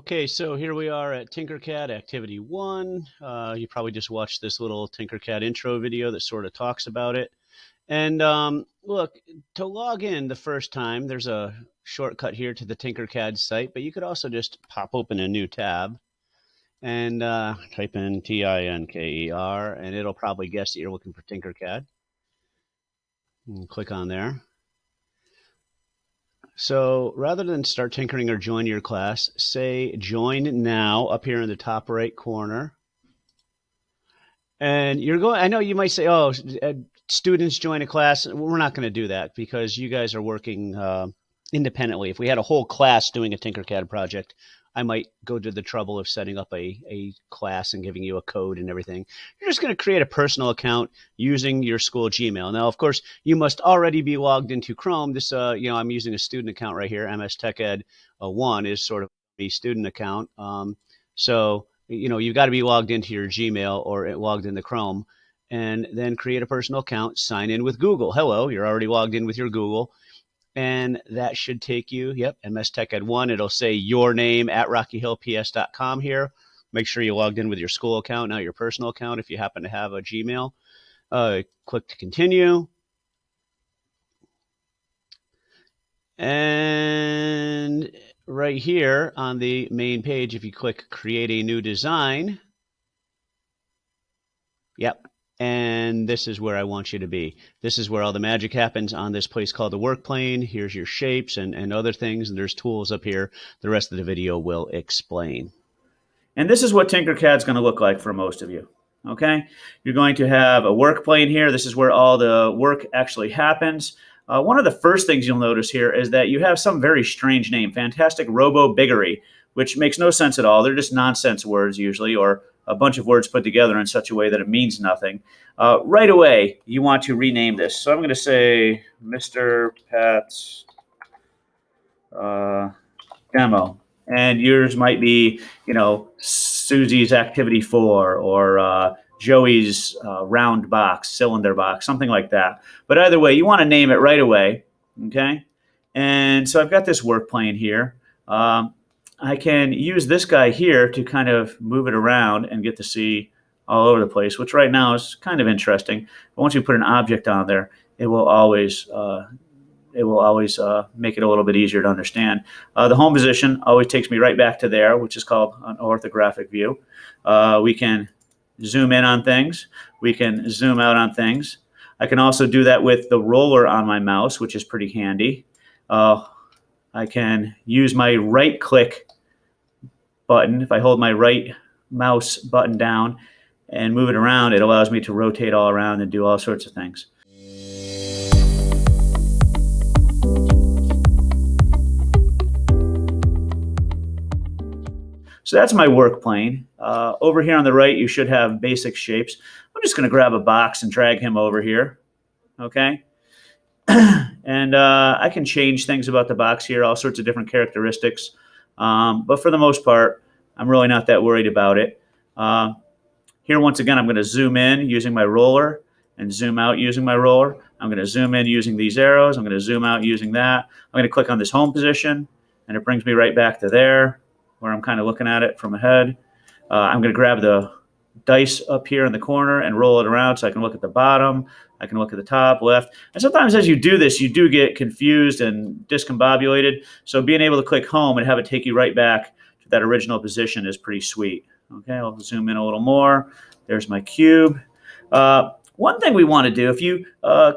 Okay, so here we are at TinkerCAD Activity 1. You probably just watched this little TinkerCAD intro video that sort of talks about it. And look, to log in the first time, there's a shortcut here to the TinkerCAD site, but you could also just pop open a new tab and type in TINKER, and it'll probably guess that you're looking for TinkerCAD. And click on there. So rather than start tinkering or join your class, say join now up here in the top right corner. And you're going, I know you might say, oh, students join a class. We're not going to do that because you guys are working independently. If we had a whole class doing a TinkerCAD project, I might go to the trouble of setting up a class and giving you a code and everything. You're just going to create a personal account using your school Gmail. Now, of course, you must already be logged into Chrome. This, I'm using a student account right here. MS Tech Ed 1 is sort of a student account. So, you've got to be logged into your Gmail or logged into Chrome, and then create a personal account, sign in with Google. Hello, you're already logged in with your Google. And that should take you, MS Tech Ed 1. It'll say your name at rockyhillps.com here. Make sure you logged in with your school account, not your personal account, if you happen to have a Gmail. Click to continue. And right here on the main page, if you click create a new design, and this is where I want you to be. This is where all the magic happens on this place called the work plane. Here's your shapes and other things, and there's tools up here. The rest of the video will explain. And this is what TinkerCAD is going to look like for most of you. Okay, you're going to have a work plane here. This is where all the work actually happens. One of the first things you'll notice here is that you have some very strange name, Fantastic Robo-Biggery, which makes no sense at all. They're just nonsense words usually, or a bunch of words put together in such a way that it means nothing. Right away, you want to rename this. So I'm going to say Mr. Pat's demo. And yours might be, Susie's Activity 4 or Joey's round box, cylinder box, something like that. But either way, you want to name it right away, okay? And so I've got this work plane here. I can use this guy here to kind of move it around and get to see all over the place, which right now is kind of interesting. But once you put an object on there, it will always make it a little bit easier to understand. The home position always takes me right back to there, which is called an orthographic view. We can zoom in on things. We can zoom out on things. I can also do that with the roller on my mouse, which is pretty handy. I can use my right click button. If I hold my right mouse button down and move it around, it allows me to rotate all around and do all sorts of things. So that's my work plane. Over here on the right, you should have basic shapes. I'm just going to grab a box and drag him over here. Okay. And I can change things about the box here, all sorts of different characteristics. But for the most part, I'm really not that worried about it. Here, once again, I'm going to zoom in using my roller and zoom out using my roller. I'm going to zoom in using these arrows. I'm going to zoom out using that. I'm going to click on this home position, and it brings me right back to there where I'm kind of looking at it from ahead. I'm going to grab the dice up here in the corner and roll it around so I can look at the bottom. I can look at the top, left. And sometimes as you do this, you do get confused and discombobulated. So being able to click home and have it take you right back to that original position is pretty sweet. Okay, I'll zoom in a little more. There's my cube. One thing we want to do, if you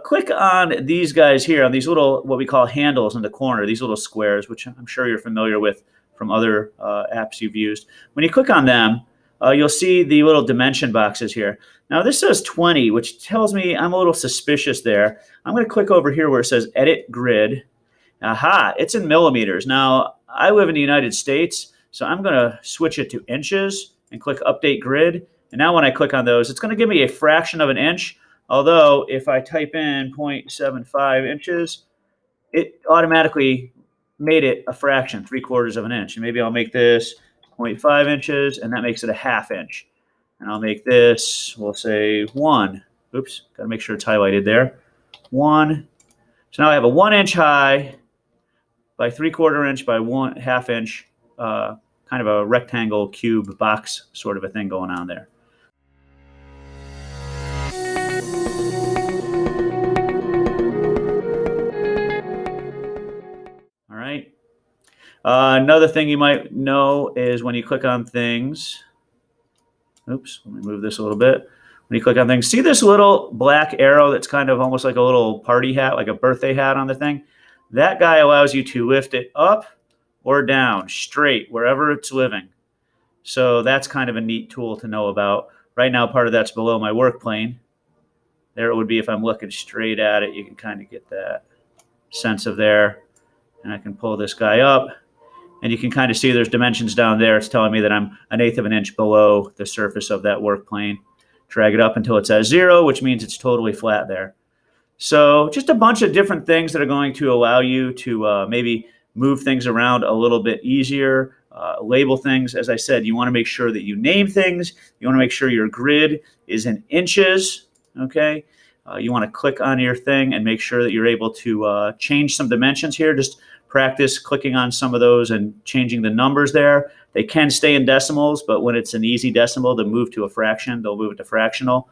click on these guys here, on these little, what we call handles in the corner, these little squares, which I'm sure you're familiar with from other apps you've used. When you click on them, you'll see the little dimension boxes here. Now this says 20, which tells me I'm a little suspicious there. I'm going to click over here where it says Edit Grid. Aha, it's in millimeters. Now I live in the United States, so I'm going to switch it to inches and click Update Grid. And now when I click on those, it's going to give me a fraction of an inch. Although if I type in 0.75 inches, it automatically made it a fraction, 3/4 of an inch. And maybe I'll make this 0.5 inches, and that makes it a ½ inch. And I'll make this, we'll say 1. Oops, got to make sure it's highlighted there. 1. So now I have a 1 inch high by 3/4 inch by ½ inch kind of a rectangle, cube, box sort of a thing going on there. All right. Another thing you might know is when you click on things, oops, let me move this a little bit. When you click on things, see this little black arrow that's kind of almost like a little party hat, like a birthday hat on the thing? That guy allows you to lift it up or down, straight, wherever it's living. So that's kind of a neat tool to know about. Right now, part of that's below my work plane. There it would be if I'm looking straight at it. You can kind of get that sense of there. And I can pull this guy up. And you can kind of see there's dimensions down there. It's telling me that I'm 1/8 of an inch below the surface of that work plane. Drag it up until it says 0, which means it's totally flat there. So just a bunch of different things that are going to allow you to maybe move things around a little bit easier, label things. As I said, you want to make sure that you name things. You want to make sure your grid is in inches, okay? You want to click on your thing and make sure that you're able to change some dimensions here. Just practice clicking on some of those and changing the numbers there. They can stay in decimals, but when it's an easy decimal to move to a fraction, they'll move it to fractional.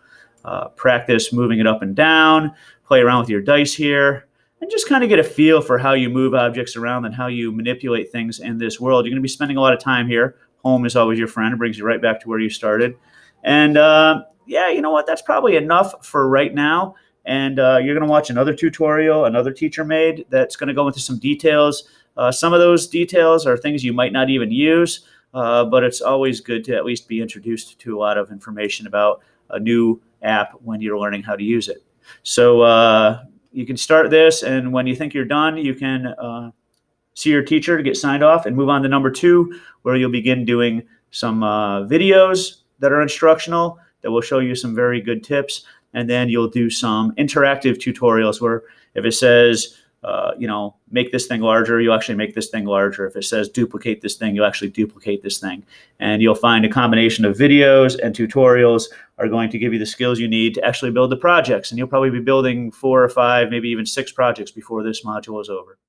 Practice moving it up and down, play around with your dice here, and just kind of get a feel for how you move objects around and how you manipulate things in this world. You're going to be spending a lot of time here. Home is always your friend. It brings you right back to where you started. And yeah, you know what? That's probably enough for right now. And you're going to watch another tutorial another teacher made that's going to go into some details. Some of those details are things you might not even use, but it's always good to at least be introduced to a lot of information about a new app when you're learning how to use it. So you can start this, and when you think you're done, you can see your teacher to get signed off and move on to number 2, where you'll begin doing some videos that are instructional that will show you some very good tips. And then you'll do some interactive tutorials where if it says, make this thing larger, you'll actually make this thing larger. If it says duplicate this thing, you'll actually duplicate this thing. And you'll find a combination of videos and tutorials are going to give you the skills you need to actually build the projects. And you'll probably be building 4 or 5, maybe even 6 projects before this module is over.